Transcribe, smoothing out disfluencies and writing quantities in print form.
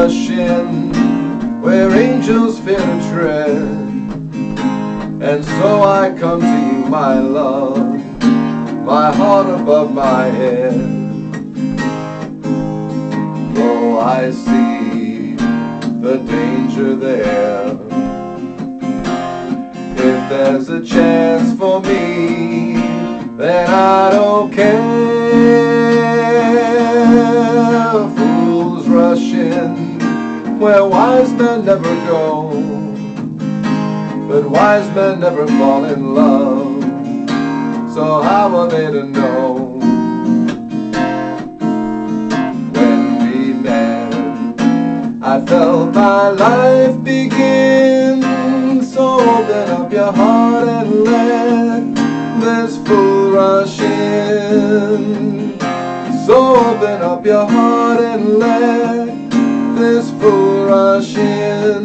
rush in where angels fear to tread. And so I come to you, my love, my heart above my head. Oh, I see the danger there. If there's a chance for me, then I don't care. Fools rush in where wise men never go, but wise men never fall in love. So how are they to know? When we met, I felt my life begin. So open up your heart and let this fool rush in. So open up your heart and let this fool rush in.